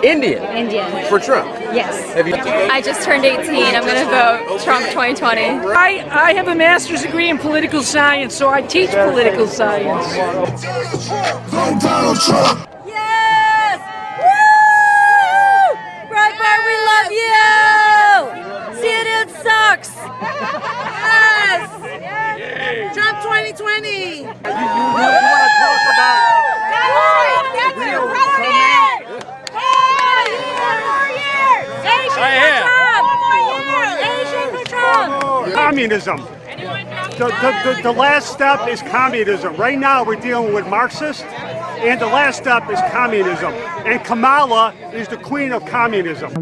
Indian. Indian. For Trump. Yes. Have you? I just turned 18. I'm going to vote Trump 2020. I have a master's degree in political science, so I teach political science. Donald Trump. Yes! Woo! Breitbart, we love you! CNN sucks! Yes! Trump 2020! You want to talk about... That's your president! Asian for Trump! Communism. The last step is communism. Right now we're dealing with Marxists, and the last step is communism. And Kamala is the queen of communism.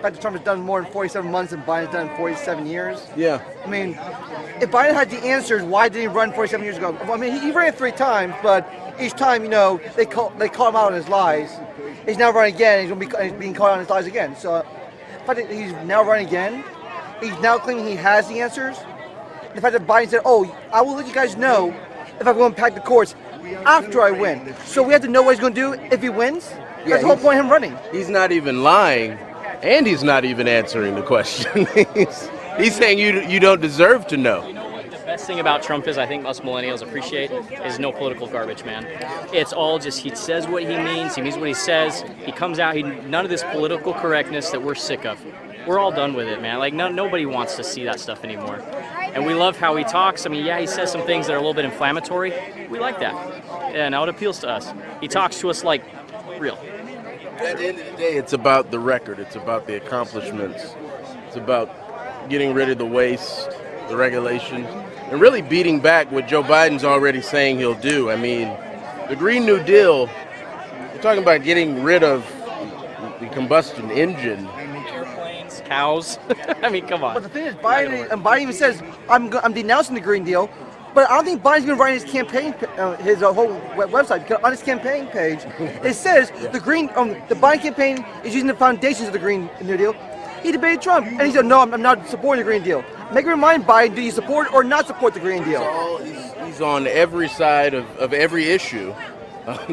President Trump has done more in 47 months than Biden has done in 47 years. Yeah. I mean, if Biden had the answers, why did he run 47 years ago? Well, I mean, he ran 3 times, but each time, you know, they call him out on his lies. He's now running again. He's being caught on his lies again. So, the fact that he's now running again, he's now claiming he has the answers. The fact that Biden said, "Oh, I will let you guys know if I'm going to pack the courts after I win." So we have to know what he's going to do if he wins. Yeah, that's the whole point of him running. He's not even lying, and he's not even answering the question. He's saying you don't deserve to know. The best thing about Trump is, I think us millennials appreciate, is no political garbage, man. It's all just, he says what he means what he says, he comes out, none of this political correctness that we're sick of. We're all done with it, man. Like, nobody wants to see that stuff anymore. And we love how he talks. I mean, yeah, he says some things that are a little bit inflammatory. We like that. And it appeals to us. He talks to us like real. At the end of the day, it's about the record. It's about the accomplishments. It's about getting rid of the waste, the regulations, and really beating back what Joe Biden's already saying he'll do. I mean, the Green New Deal, we're talking about getting rid of the combustion engine. Airplanes, cows. I mean, come on. But the thing is, Biden even says, I'm denouncing the Green Deal, but I don't think Biden's been writing his campaign, his whole website, because on his campaign page, it says the Biden campaign is using the foundations of the Green New Deal. He debated Trump, and he said, no, I'm not supporting the Green Deal. Make him remind Biden, do you support or not support the Green Deal? He's on every side of every issue,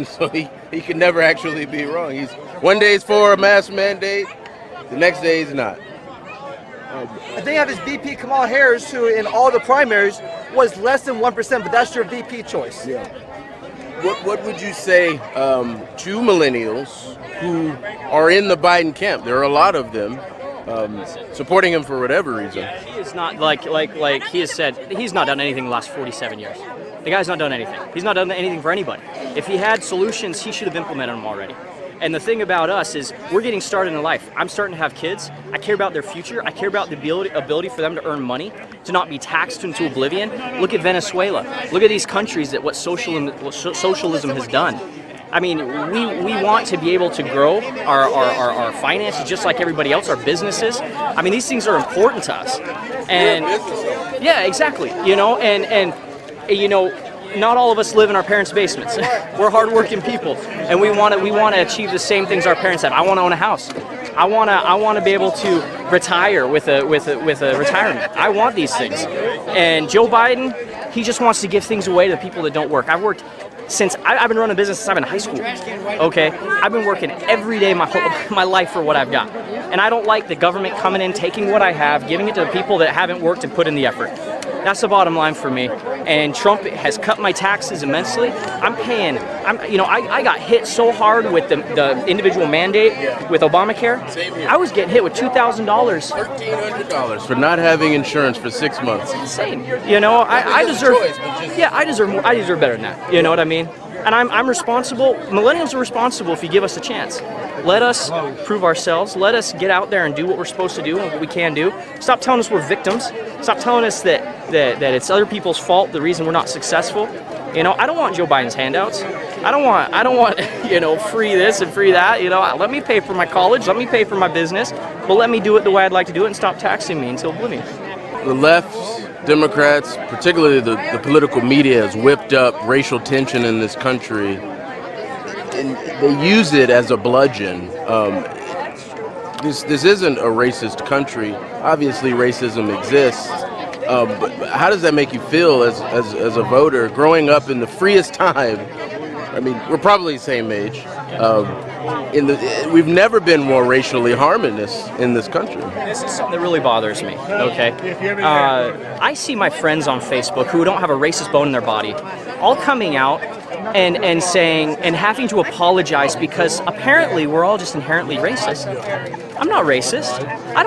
so he can never actually be wrong. One day he's for a mask mandate, the next day he's not. I think I have his VP Kamala Harris, who in all the primaries was less than 1%, but that's your VP choice. Yeah. What would you say to millennials who are in the Biden camp? There are a lot of them supporting him for whatever reason. Yeah, he is not, like he has said, he's not done anything the last 47 years. The guy's not done anything. He's not done anything for anybody. If he had solutions, he should have implemented them already. And the thing about us is we're getting started in life. I'm starting to have kids. I care about their future. I care about the ability for them to earn money, to not be taxed into oblivion. Look at Venezuela. Look at these countries that what socialism has done. I mean, we want to be able to grow our finances just like everybody else, our businesses. I mean, these things are important to us. And yeah, exactly. You know, and you know, not all of us live in our parents' basements. We're hardworking people, and we want to achieve the same things our parents have. I want to own a house. I want to be able to retire with a retirement. I want these things. And Joe Biden, he just wants to give things away to the people that don't work. I've worked since I've been running a business since I've been in high school. Okay, I've been working every day my life for what I've got, and I don't like the government coming in, taking what I have, giving it to the people that haven't worked and put in the effort. That's the bottom line for me. And Trump has cut my taxes immensely. I got hit so hard with the individual mandate with Obamacare. I was getting hit with $2,000. $1,300 for not having insurance for 6 months. It's insane. You know, I deserve. Yeah, I deserve more. I deserve better than that. You know what I mean? And I'm responsible. Millennials are responsible if you give us a chance. Let us prove ourselves. Let us get out there and do what we're supposed to do and what we can do. Stop telling us we're victims. Stop telling us that it's other people's fault, the reason we're not successful. You know, I don't want Joe Biden's handouts. I don't want you know, free this and free that. You know, let me pay for my college. Let me pay for my business. But let me do it the way I'd like to do it and stop taxing me until oblivion. The left, Democrats, particularly the political media, has whipped up racial tension in this country. and they use it as a bludgeon. This isn't a racist country. Obviously, racism exists. But how does that make you feel as a voter growing up in the freest time? I mean, we're probably the same age. We've never been more racially harmonious in this country. This is something that really bothers me, okay? I see my friends on Facebook who don't have a racist bone in their body all coming out and saying and having to apologize because apparently we're all just inherently racist. I'm not racist. I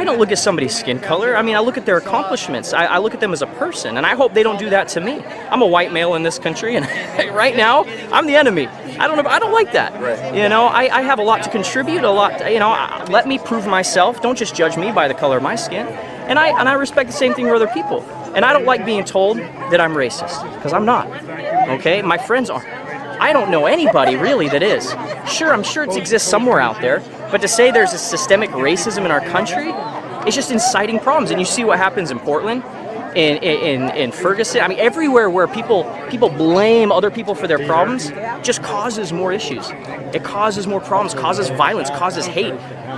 don't look at somebody's skin color. I mean, I look at their accomplishments. I look at them as a person, and I hope they don't do that to me. I'm a white male in this country, and right now, I'm the enemy. I don't like that. Right. You know, I have a lot to contribute, a lot. You know, let me prove myself. Don't just judge me by the color of my skin. And I respect the same thing for other people. And I don't like being told that I'm racist, because I'm not. Okay, my friends are. I don't know anybody really that is. Sure, I'm sure it exists somewhere out there, but to say there's a systemic racism in our country, it's just inciting problems. And you see what happens in Portland, in Ferguson. I mean, everywhere where people blame other people for their problems just causes more issues. It causes more problems, causes violence, causes hate.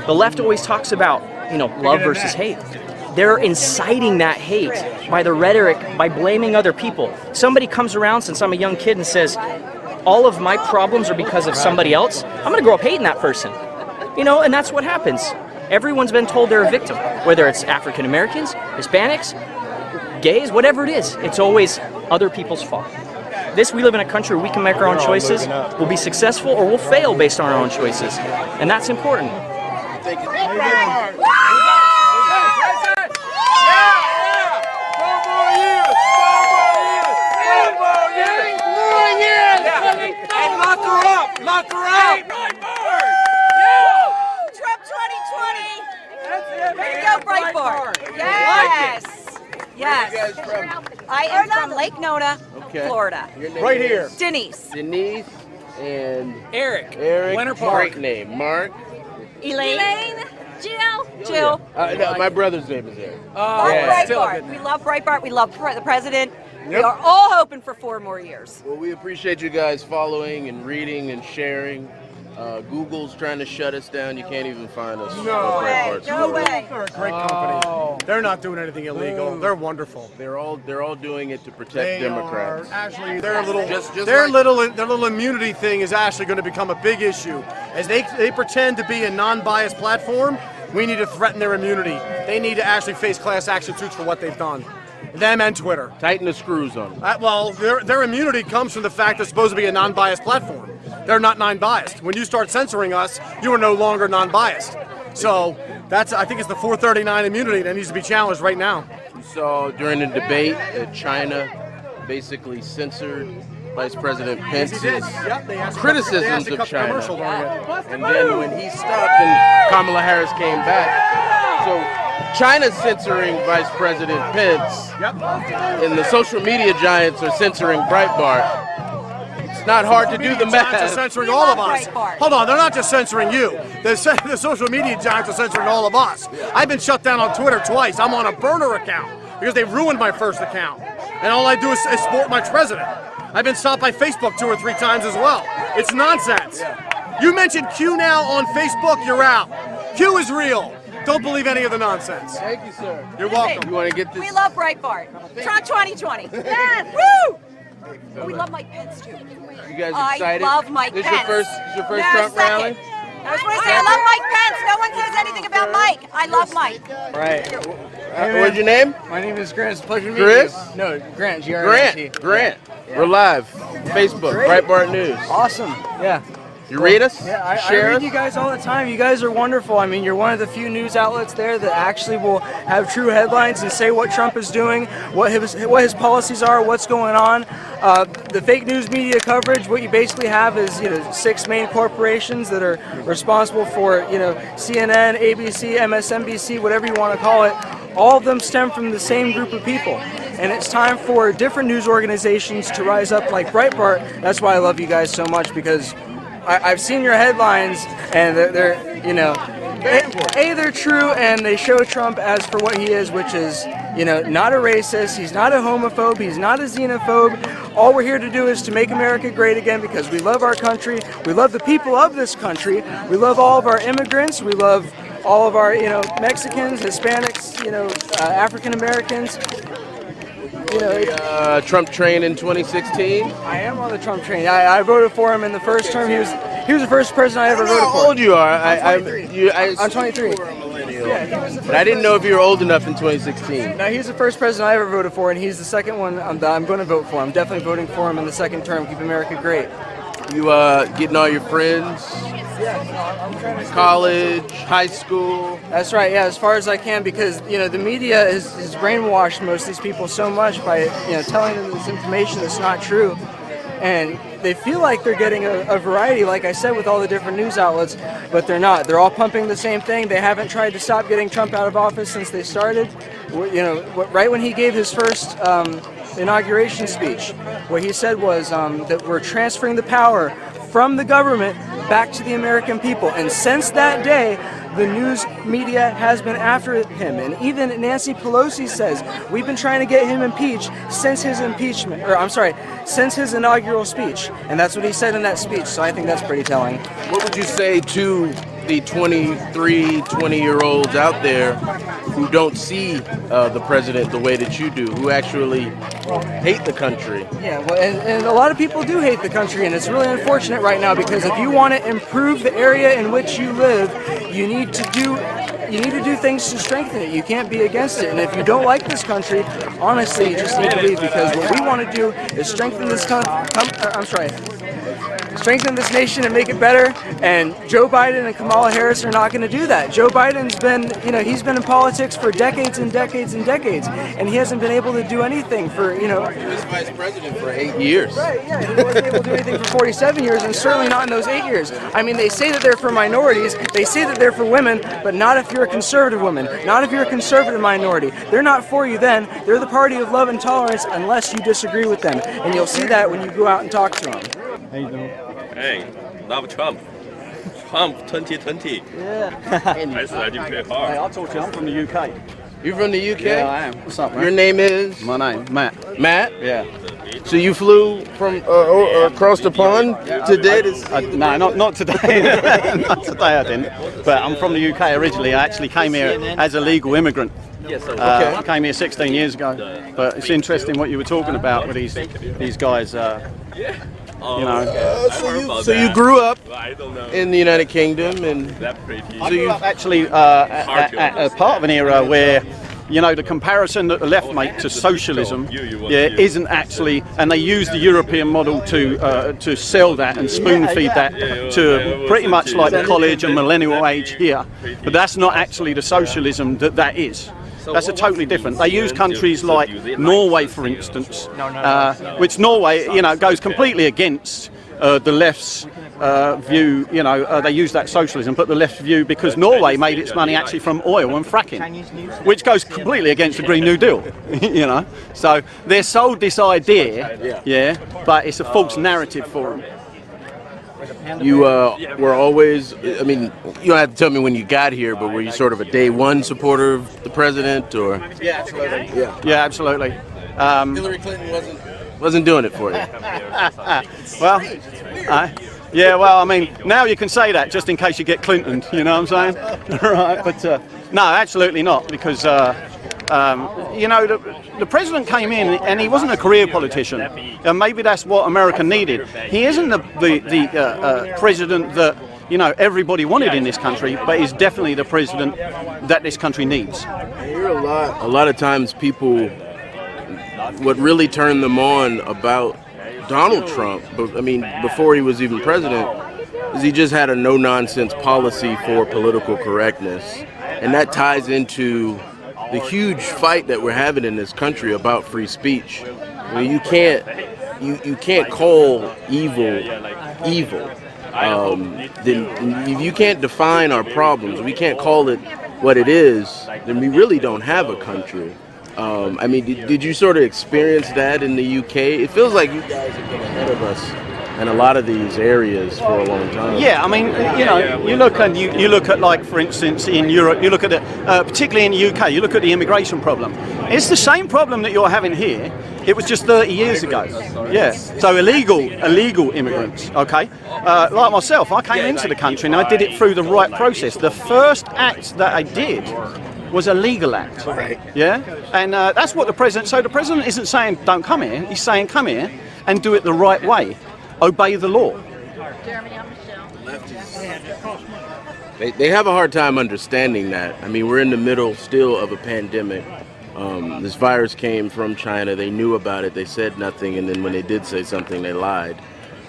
The left always talks about, you know, love versus hate. They're inciting that hate by the rhetoric, by blaming other people. Somebody comes around since I'm a young kid and says, all of my problems are because of somebody else, I'm gonna grow up hating that person. You know, and that's what happens. Everyone's been told they're a victim, whether it's African Americans, Hispanics, gays, whatever it is. It's always other people's fault. We live in a country where we can make our own choices. We'll be successful or we'll fail based on our own choices. And that's important. Thank you. Lock her up! Trump 2020! Way to go, Breitbart! Yes! Yes. Where are you guys from? I am from Lake Nona, Florida. Your name Right is? here. Denise. Denise and Eric. Winter Park. Great name. Mark. Elaine. Jill. Jill. No, my brother's name is Eric. Breitbart. We love Breitbart. We love the president. We are all hoping for 4 more years. Well, we appreciate you guys following and reading and sharing. Google's trying to shut us down. You can't even find us. No way. No way. They're a great company. They're not doing anything illegal. They're wonderful. They're all doing it to protect Democrats. Actually, their little their little immunity thing is actually going to become a big issue. As they pretend to be a non-biased platform, we need to threaten their immunity. They need to actually face class action suits for what they've done. Them and Twitter. Tighten the screws on them. Well, their immunity comes from the fact they're supposed to be a non-biased platform. They're not non-biased. When you start censoring us, you are no longer non-biased. So I think it's the 439 immunity that needs to be challenged right now. We saw during the debate that China basically censored Vice President Pence's criticisms of China. And then when he stopped and Kamala Harris came back, so China's censoring Vice President Pence, and the social media giants are censoring Breitbart. It's not hard to do the math. They're censoring all of us. Hold on, they're not just censoring you. The social media giants are censoring all of us. I've been shut down on Twitter twice. I'm on a burner account because they ruined my first account. And all I do is support my president. I've been stopped by Facebook 2 or 3 times as well. It's nonsense. You mentioned Q now on Facebook, you're out. Q is real. Don't believe any of the nonsense. Thank you, sir. You're welcome. You want to get this? We love Breitbart. Trump 2020. Yes. Woo! We love Mike Pence too. You guys excited? I love Mike This Pence. This your first Trump rally? I just want to say I love Mike Pence. No one says anything about Mike. I love Mike. Right. What's your name? My name is Grant. It's a pleasure to meet Chris? you. No, Grant. Grant. Grant. Yeah. We're live. Facebook. Breitbart News. Awesome. Yeah. You read us? Yeah, I Share read us? you guys all the time. You guys are wonderful. I mean, you're one of the few news outlets there that actually will have true headlines and say what Trump is doing, what his policies are, what's going on. The fake news media coverage, what you basically have is 6 main corporations that are responsible for CNN, ABC, MSNBC, whatever you want to call it. All of them stem from the same group of people. And it's time for different news organizations to rise up like Breitbart. That's why I love you guys so much, because I've seen your headlines, and they're They're true, and they show Trump as for what he is, which is, not a racist. He's not a homophobe. He's not a xenophobe. All we're here to do is to make America great again because we love our country. We love the people of this country. We love all of our immigrants. We love all of our, Mexicans, Hispanics, African Americans. Trump train in 2016? I am on the Trump train. I voted for him in the first term. He was the first person I ever voted for. How old you are? I'm 23. Yeah, but I didn't know if you were old enough in 2016. No, he's the first president I ever voted for, and he's the second one that I'm going to vote for. I'm definitely voting for him in the second term. Keep America great. You getting all your friends? College, high school. That's right. Yeah, as far as I can, because the media has brainwashed most of these people so much by telling them this information that's not true, and they feel like they're getting a variety, like I said, with all the different news outlets, but they're not. They're all pumping the same thing. They haven't tried to stop getting Trump out of office since they started. Right when he gave his first inauguration speech, what he said was that we're transferring the power from the government back to the American people. And since that day, the news media has been after him. And even Nancy Pelosi says, we've been trying to get him impeached since his since his inaugural speech. And that's what he said in that speech. So I think that's pretty telling. What would you say to the 20-year-olds out there who don't see the president the way that you do, who actually hate the country? Yeah, well, and a lot of people do hate the country, and it's really unfortunate right now because if you want to improve the area in which you live, you need to do things to strengthen it. You can't be against it. And if you don't like this country, honestly, you just need to leave because what we want to do is strengthen this strengthen this nation and make it better. And Joe Biden and Kamala Harris are not going to do that. Joe Biden's been, he's been in politics for decades and decades and decades, and he hasn't been able to do anything for, He was vice president for 8 years. Right, yeah, he wasn't able to do anything for 47 years, and certainly not in those 8 years. I mean, they say that they're for minorities, they say that they're for women, but not if you're a conservative woman, not if you're a conservative minority. They're not for you then. They're the party of love and tolerance unless you disagree with them, and you'll see that when you go out and talk to them. How you doing? Hey, love Trump. Trump 2020. Yeah. I said I didn't play hard. Hey, I'll talk to you. I'm from the UK. You're from the UK? Yeah, I am. What's up, man? Your name is? My name, Matt. Matt? Yeah. So you flew from across the pond today? No, not today. Not today I didn't. But I'm from the UK originally. I actually came here as a legal immigrant. I came here 16 years ago. But it's interesting what you were talking about with these guys. So you grew up in the United Kingdom, and I grew up actually at part of an era where, the comparison that the left make to socialism, isn't actually, and they use the European model to sell that and spoon feed that to pretty much like the college and millennial age here, but that's not actually the socialism that is. That's a totally different. They use countries like Norway, for instance, which Norway, goes completely against the left's view. They use that socialism, but the left view because Norway made its money actually from oil and fracking, which goes completely against the Green New Deal. So they're sold this idea, but it's a false narrative for them. You were always, you don't have to tell me when you got here, but were you sort of a day one supporter of the president, or? Yeah, absolutely. Yeah, absolutely. Hillary Clinton wasn't doing it for you. Now you can say that just in case you get Clinton, you know what I'm saying? Right, but no, absolutely not, because the president came in and he wasn't a career politician, and maybe that's what America needed. He isn't the president that everybody wanted in this country, but he's definitely the president that this country needs. I hear a lot of times people, what really turned them on about Donald Trump, before he was even president, is he just had a no-nonsense policy for political correctness, and that ties into the huge fight that we're having in this country about free speech. You can't call evil. Then if you can't define our problems, we can't call it what it is, then we really don't have a country. Did you sort of experience that in the UK? It feels like you guys have been ahead of us in a lot of these areas for a long time. Yeah, I mean, you look at like, for instance, in Europe, you look at it, particularly in the UK, you look at the immigration problem. It's the same problem that you're having here. It was just 30 years ago. Yeah. So illegal immigrants. Okay. Like myself, I came into the country and I did it through the right process. The first act that I did was a legal act. Yeah. And that's what the president. So the president isn't saying don't come here. He's saying come here and do it the right way. Obey the law. They have a hard time understanding that. I mean, we're in the middle still of a pandemic. This virus came from China. They knew about it. They said nothing, and then when they did say something, they lied.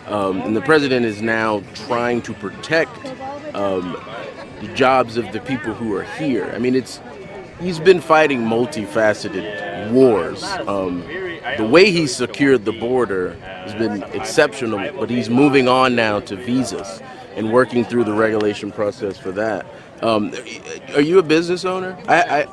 And the president is now trying to protect the jobs of the people who are here. I mean, he's been fighting multifaceted wars. The way he secured the border has been exceptional, but he's moving on now to visas and working through the regulation process for that. Are you a business owner?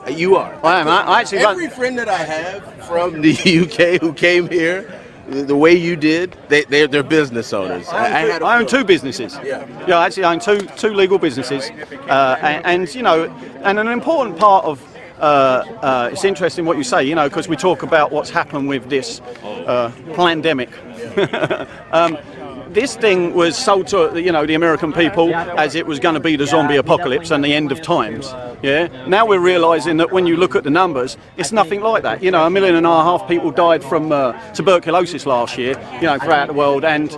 You are. I am. I actually every friend that I have from the UK who came here, the way you did, they're business owners. I own two businesses. Yeah, I actually own two legal businesses, and an important part of. It's interesting what you say, because we talk about what's happened with this pandemic. This thing was sold to the American people as it was going to be the zombie apocalypse and the end of times. Yeah. Now we're realising that when you look at the numbers, it's nothing like that. 1.5 million people died from tuberculosis last year. Throughout the world, and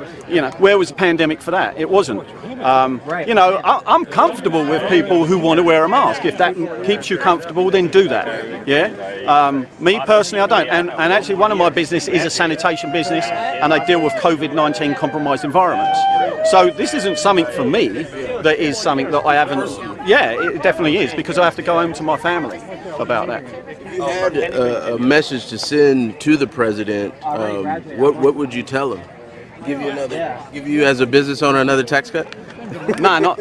where was the pandemic for that? It wasn't. I'm comfortable with people who want to wear a mask. If that keeps you comfortable, then do that. Yeah. Me personally, I don't. And actually, one of my business is a sanitation business, and I deal with COVID-19 compromised environments. So this isn't something for me that is something that I haven't. Yeah, it definitely is, because I have to go home to my family about that. You had a message to send to the president. What would you tell him? Give you as a business owner another tax cut? No.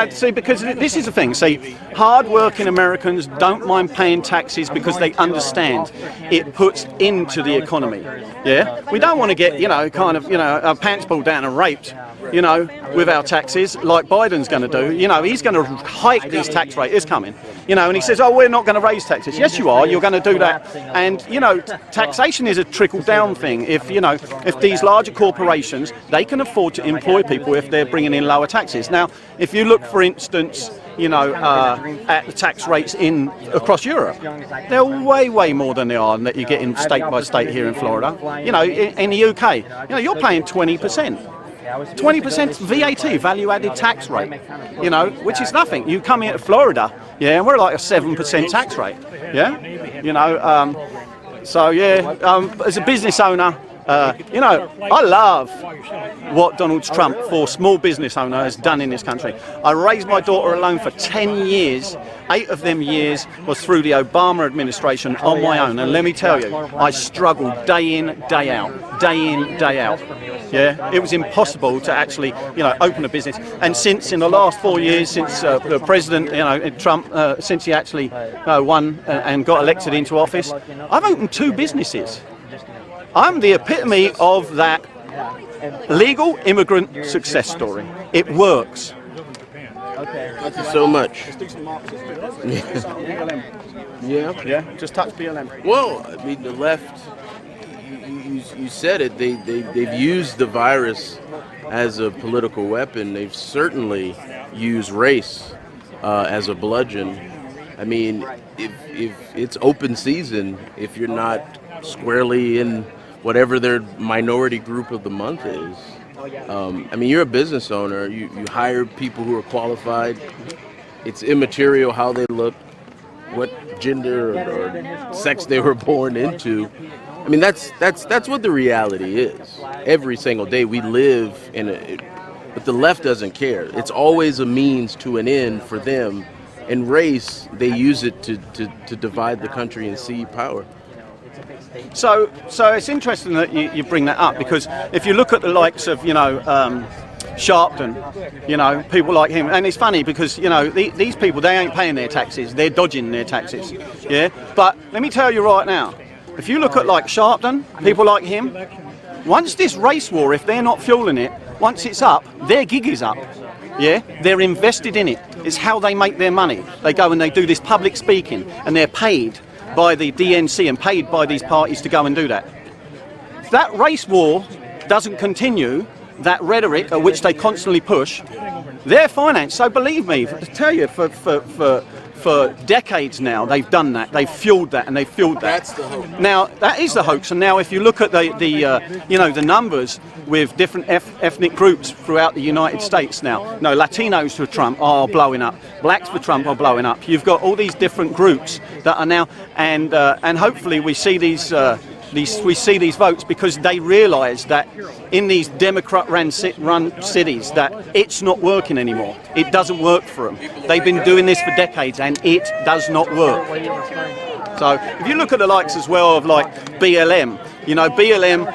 See, because this is the thing. See, hard-working Americans don't mind paying taxes because they understand it puts into the economy. Yeah, we don't want to get our pants pulled down and raped. With our taxes, like Biden's going to do. He's going to hike these tax rates. It's coming. And he says, "Oh, we're not going to raise taxes." Yes, you are. You're going to do that. And taxation is a trickle-down thing. If these larger corporations, they can afford to employ people if they're bringing in lower taxes. Now, if you look, for instance, at the tax rates across Europe, they're way more than they are that you get in state by state here in Florida. In the UK, you're paying 20%. 20% VAT, value-added tax rate, which is nothing. You come here to Florida, and we're like a 7% tax rate, as a business owner, I love what Donald Trump, for small business owner, has done in this country. I raised my daughter alone for 10 years. 8 of them years was through the Obama administration on my own. And let me tell you, I struggled day in, day out. Yeah, it was impossible to actually, open a business. And since in the last 4 years, since the president, Trump, since he actually won and got elected into office, I've opened 2 businesses. I'm the epitome of that legal immigrant success story. It works. Thank you so much. Yeah. Just touch BLM. Well, I mean, the left. You said it. They've used the virus as a political weapon. They've certainly used race as a bludgeon. I mean, if it's open season, if you're not squarely in whatever their minority group of the month is. I mean, you're a business owner. You hire people who are qualified. It's immaterial how they look, what gender or sex they were born into. I mean, that's what the reality is. Every single day we live in a, but the left doesn't care. It's always a means to an end for them. And race, they use it to divide the country and cede power. So it's interesting that you bring that up, because if you look at the likes of Sharpton, people like him, and it's funny because these people, they ain't paying their taxes, they're dodging their taxes. Yeah, but let me tell you right now, if you look at like Sharpton, people like him, once this race war, if they're not fueling it, once it's up, their gig is up. Yeah, they're invested in it. It's how they make their money. They go and they do this public speaking, and they're paid by the DNC and paid by these parties to go and do that. If that race war doesn't continue, that rhetoric at which they constantly push, they're financed. So believe me, to tell you, for decades now, they've done that. They've fueled that, and they've fueled that. That's the hoax. Now that is the hoax. And now, if you look at the numbers with different ethnic groups throughout the United States now, no, Latinos for Trump are blowing up. Blacks for Trump are blowing up. You've got all these different groups that are now, and hopefully we see these votes because they realise that in these Democrat-run cities that it's not working anymore. It doesn't work for them. They've been doing this for decades and it does not work. So if you look at the likes as well of like BLM, BLM,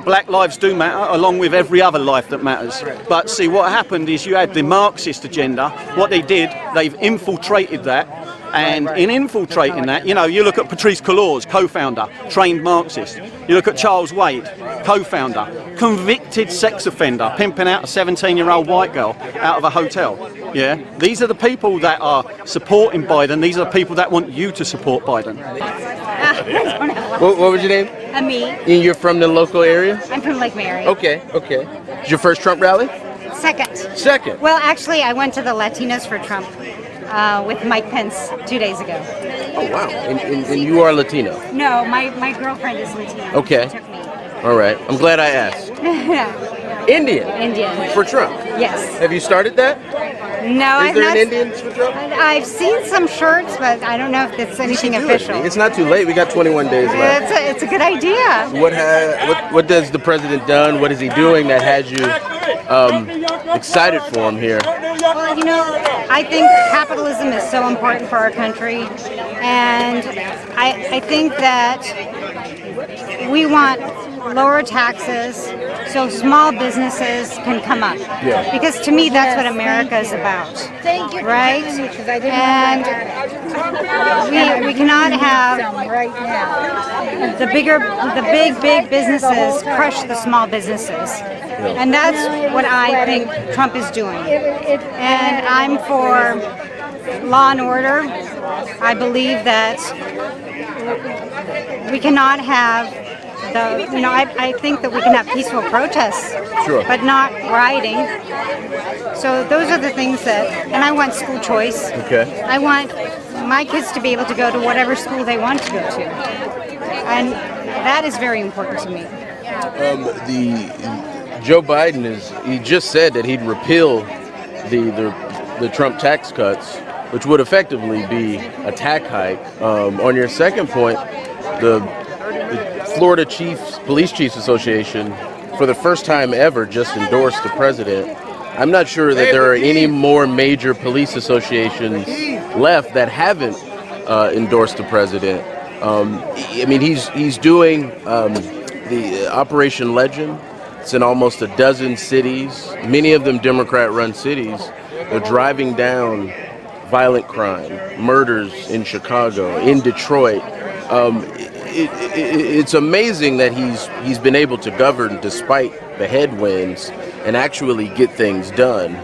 Black Lives Do Matter, along with every other life that matters. But see, what happened is you had the Marxist agenda. What they did, they've infiltrated that. And in infiltrating that, you look at Patrisse Cullors, co-founder, trained Marxist. You look at Charles Wade, co-founder, convicted sex offender, pimping out a 17-year-old white girl out of a hotel. Yeah, these are the people that are supporting Biden. These are the people that want you to support Biden. What was your name? Ami. And you're from the local area? I'm from Lake Mary. Okay. Is your first Trump rally? Second. Well, actually, I went to the Latinos for Trump with Mike Pence 2 days ago. Oh, wow. And you are Latino? No, my girlfriend is Latino. Okay. She took me. All right. I'm glad I asked. Indian? For Trump? Yes. Have you started that? No, Is there an Indian for Trump? I've seen some shirts, but I don't know if it's anything official. It's not too late. We got 21 days left. It's a good idea. What does the president done? What is he doing that has you excited for him here? Well, I think capitalism is so important for our country, and I think that we want lower taxes so small businesses can come up. Yeah. Because to me, that's what America is about. Thank you. Right? And we cannot have the big businesses crush the small businesses. And that's what I think Trump is doing. And I'm for law and order. I believe that we cannot have I think that we can have peaceful protests, sure, but not rioting. So those are the things and I want school choice. Okay. I want my kids to be able to go to whatever school they want to go to. And that is very important to me. Joe Biden he just said that he'd repeal the Trump tax cuts, which would effectively be a tax hike. On your second point, the Florida Police Chiefs Association, for the first time ever, just endorsed the president. I'm not sure that there are any more major police associations left that haven't endorsed the president. He's doing the Operation Legend. It's in almost a dozen cities, many of them Democrat-run cities. They're driving down violent crime, murders in Chicago, in Detroit. It's amazing that he's been able to govern despite the headwinds and actually get things done.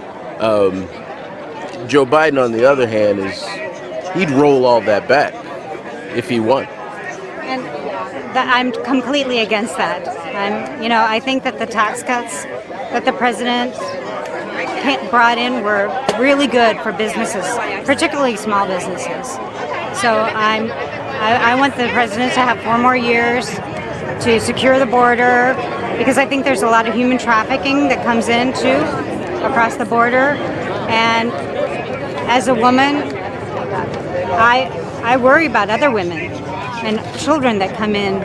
Joe Biden, on the other hand, he'd roll all that back if he won. And I'm completely against that. I think that the tax cuts that the president brought in were really good for businesses, particularly small businesses. So I want the president to have 4 more years to secure the border, because I think there's a lot of human trafficking that comes in too across the border. And as a woman, I worry about other women and children that come in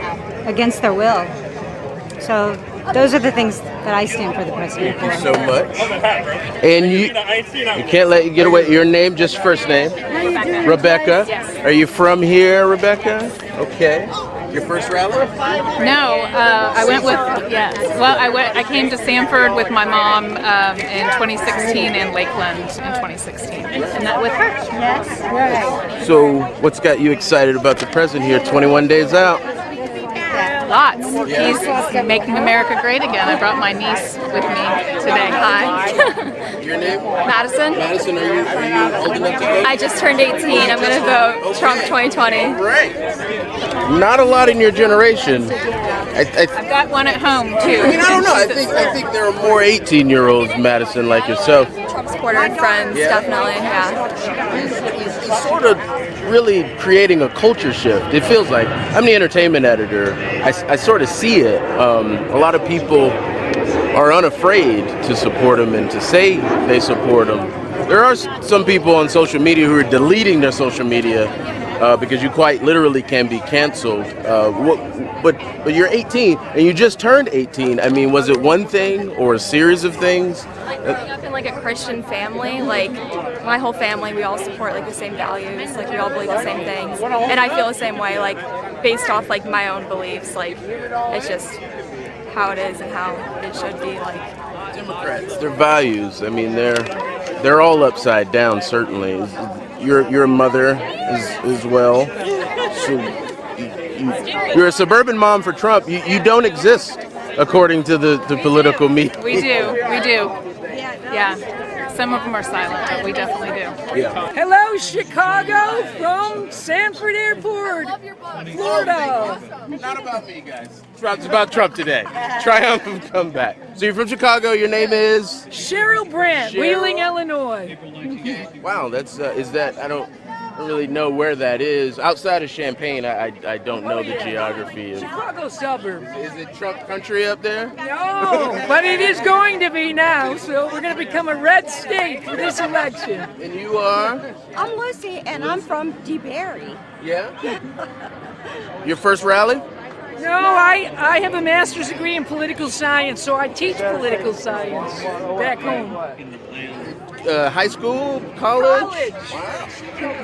against their will. So those are the things that I stand for the president for. Thank you so much. And you can't let you get away. Your name, just first name? Rebecca. Yes. Are you from here, Rebecca? Okay. Your first rally? No, I went with, yes. Well, I came to Sanford with my mom in 2016 and Lakeland in 2016. And that with her. Yes, right. So what's got you excited about the president here 21 days out? Lots. He's making America great again. I brought my niece with me today. Hi. Your name? Madison. Madison, are you old enough to vote? I just turned 18. I'm going to vote Trump 2020. Great. Not a lot in your generation. I've got one at home too. I mean, I don't know. I think there are more 18-year-olds, Madison, like yourself. Trump supporter and friends, definitely. Yeah. He's sort of really creating a culture shift. It feels like I'm the entertainment editor. I sort of see it. A lot of people are unafraid to support him and to say they support him. There are some people on social media who are deleting their social media because you quite literally can be canceled. But you're 18 and you just turned 18. I mean, was it one thing or a series of things? Growing up in like a Christian family, like my whole family, we all support like the same values, like we all believe the same things, and I feel the same way, like based off like my own beliefs, like it's just how it is and how it should be. Like Democrats, their values. I mean, they're all upside down. Certainly, your mother as well. So you're a suburban mom for Trump. You don't exist according to the political media. We do. Yeah. Some of them are silent, but we definitely do. Yeah. Hello, Chicago from Sanford Airport, Florida. Not about me, guys. It's about Trump today. Triumphant comeback. So you're from Chicago. Your name is Cheryl Brandt, Wheeling, Illinois. Wow, that's is that I don't really know where that is. Outside of Champaign, I don't know the geography. Chicago suburbs. Is it Trump country up there? No, but it is going to be now, so we're going to become a red state for this election. And you are? I'm Lucy, and I'm from DeBerry. Yeah? Your first rally? No, I have a master's degree in political science, so I teach political science back home. High school, college,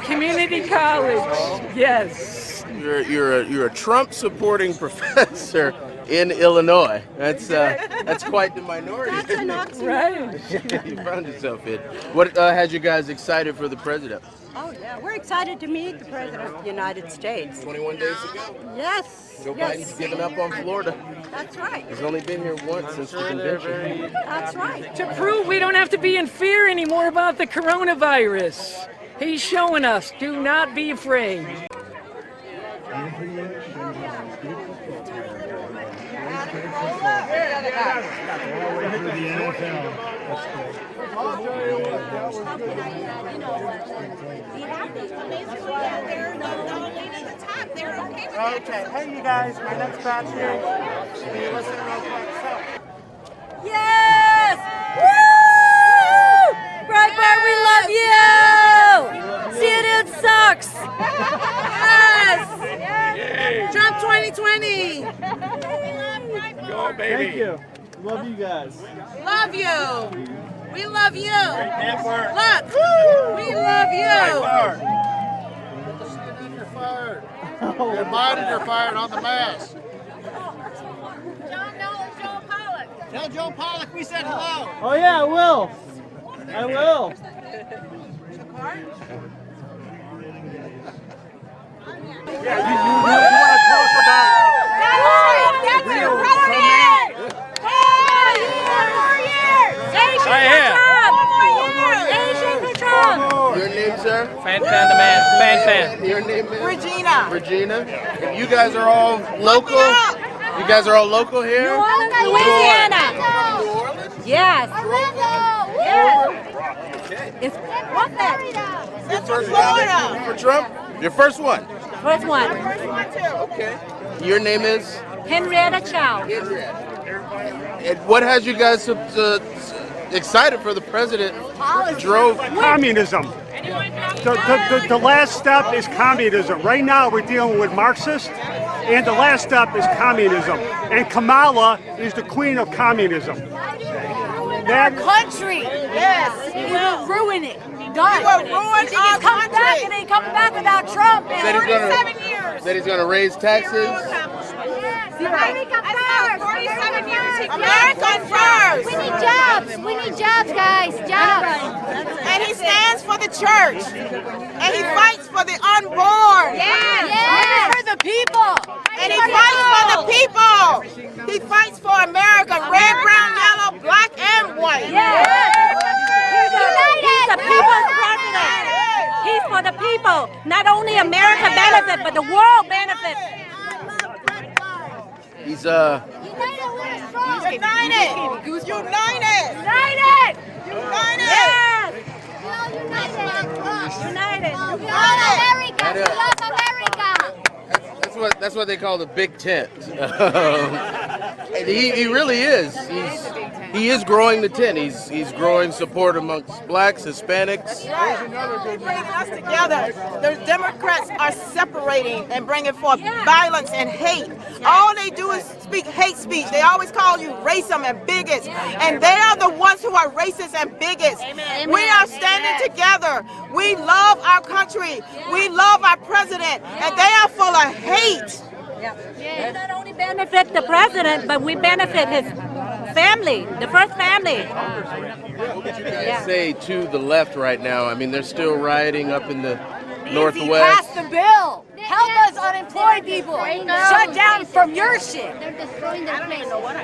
Community college. Yes. You're a Trump supporting professor in Illinois. That's quite the minority. That's an oxymoron. Right. You found yourself in. What has you guys excited for the president? Oh yeah, we're excited to meet the President of the United States. 21 days ago. Yes. Joe Biden's given up on Florida. That's right. He's only been here once since the convention. That's right. To prove we don't have to be in fear anymore about the coronavirus. He's showing us, do not be afraid. Okay, hey you guys, my name's Patrick. Will you listen real quick? Yes! Woo! Breitbart, we love you! CNN sucks! Yes! Trump 2020! Go, baby. Thank you. Love you guys. Love you! We love you! Network. Look! We love you! You're Biden, you're fired on the mask. Tell Joe Pollock we said hello. Oh yeah, I will. I will. Yeah, you want to talk about That's real brilliant! Asian for Trump! Your name, sir? Fan the man. Fan. Your name is? Regina. Regina. And you guys are all local? You guys are all local here? Louisiana. Yes. Yes. It's what's that? Your first rally for Trump? Your first one? First one. Okay. Your name is? Henrietta Chow. And what has you guys excited for the president? Drove communism. The last step is communism. Right now we're dealing with Marxists, and the last step is communism. And Kamala is the queen of communism. Our country. Yes. He will ruin it. Done. He will ruin our country. Back and ain't coming back without Trump in 47 years. That he's going to raise taxes? America first. 47 years. America first. We need jobs. We need jobs, guys. Jobs. And he stands for the church. And he fights for the unborn. Yes. For the people. And he fights for the people. He fights for America, red, brown, yellow, black, and white. He's the people's president. He's for the people. Not only America benefit, but the world benefit. He's United. United. United. United. Yes. United. We love America. We love America. That's what they call the big tent. And he really is. He is growing the tent. He's growing support amongst blacks, Hispanics. They're bringing us together. The Democrats are separating and bringing forth violence and hate. All they do is speak hate speech. They always call you racist and bigots. And they are the ones who are racist and bigots. We are standing together. We love our country. We love our president. And they are full of hate. We not only benefit the president, but we benefit his family, the first family. What would you guys say to the left right now? I mean, they're still rioting up in the Northwest. Pass the bill. Help us unemployed people. Shut down from your shit.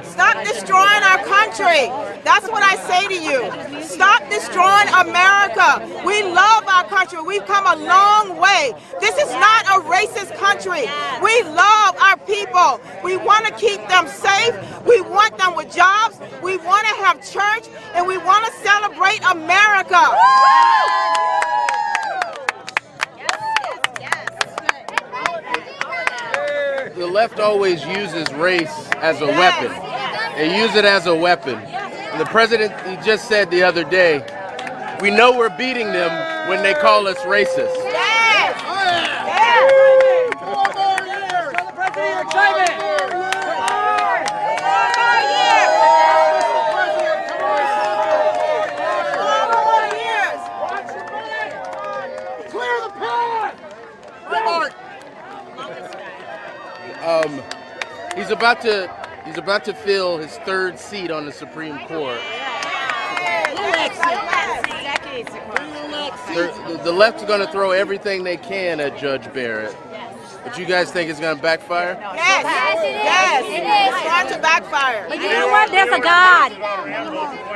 Stop destroying our country. That's what I say to you. Stop destroying America. We love our country. We've come a long way. This is not a racist country. We love our people. We want to keep them safe. We want them with jobs. We want to have church. And we want to celebrate America. The left always uses race as a weapon. They use it as a weapon. And the president, he just said the other day, we know we're beating them when they call us racist. Yes! Yes! 4 more years! Tell the president your excitement! 4 more years! Clear the path! He's about to fill his 3rd seat on the Supreme Court. The left's going to throw everything they can at Judge Barrett. But you guys think it's going to backfire? Yes, it's going to backfire. But you know what? There's a God.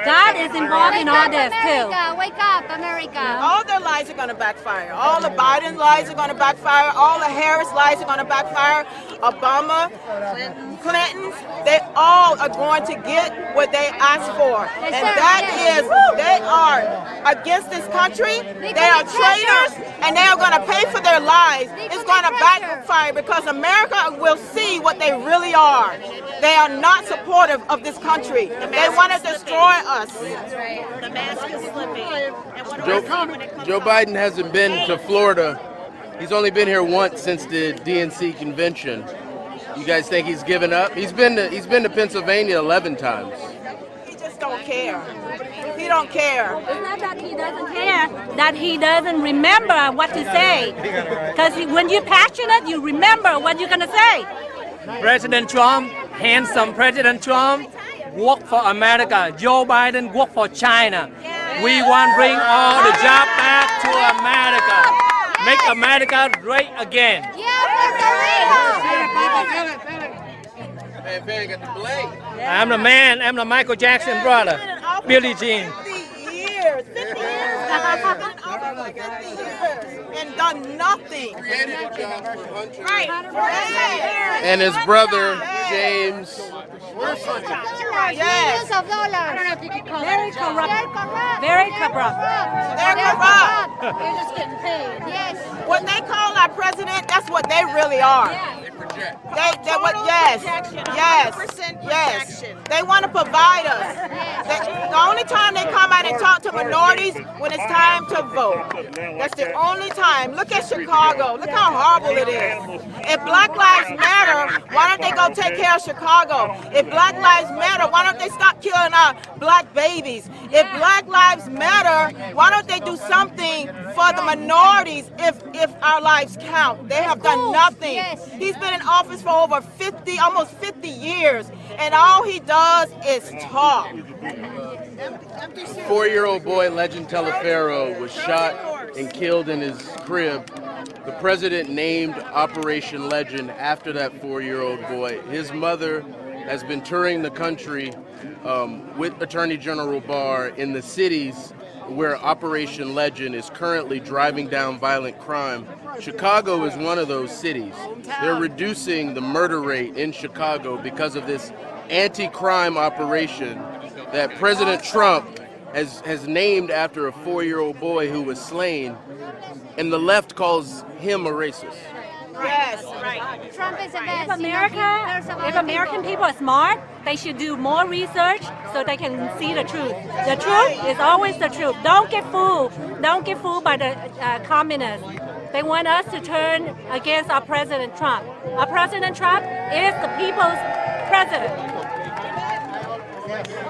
God is involved in all this too. Wake up, America. All their lies are going to backfire. All the Biden lies are going to backfire. All the Harris lies are going to backfire. Obama, Clinton, they all are going to get what they asked for. And that is, they are against this country. They are traitors, and they are going to pay for their lies. It's going to backfire because America will see what they really are. They are not supportive of this country. They want to destroy us. The mask is slipping. Joe Biden hasn't been to Florida. He's only been here once since the DNC convention. You guys think he's given up? He's been to Pennsylvania 11 times. He just don't care. He don't care. It's not that he doesn't care, that he doesn't remember what to say. Because when you're passionate, you remember what you're going to say. President Trump, handsome President Trump, work for America. Joe Biden work for China. We want to bring all the jobs back to America. Make America great again. I'm the man. I'm the Michael Jackson brother, Billie Jean. 50 years. 50 years. And done nothing. Created a job for hundreds. Right. And his brother, James. Millions of dollars. Very corrupt. Very corrupt. They're corrupt. They're just getting paid. Yes. What they call our president, that's what they really are. Yes. They want to provide us. The only time they come out and talk to minorities when it's time to vote. That's the only time. Look at Chicago. Look how horrible it is. If Black Lives Matter, why don't they go take care of Chicago? If Black Lives Matter, why don't they stop killing our black babies? If Black Lives Matter, why don't they do something for the minorities if our lives count? They have done nothing. He's been in office for over 50, almost 50 years, and all he does is talk. 4-year-old boy, Legend Teleferro, was shot and killed in his crib. The president named Operation Legend after that 4-year-old boy. His mother has been touring the country with Attorney General Barr in the cities where Operation Legend is currently driving down violent crime. Chicago is one of those cities. They're reducing the murder rate in Chicago because of this anti-crime operation that President Trump has named after a 4-year-old boy who was slain, and the left calls him a racist. Yes, right. Trump is a mess. If American people are smart, they should do more research so they can see the truth. The truth is always the truth. Don't get fooled. Don't get fooled by the communists. They want us to turn against our President Trump. Our President Trump is the people's president.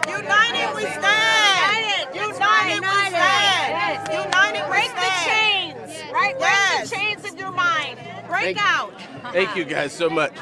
United we stand. United we stand. United we Break the stand. chains, right? Yes. Break the chains in your mind. Break Thank- out. Thank you guys so much.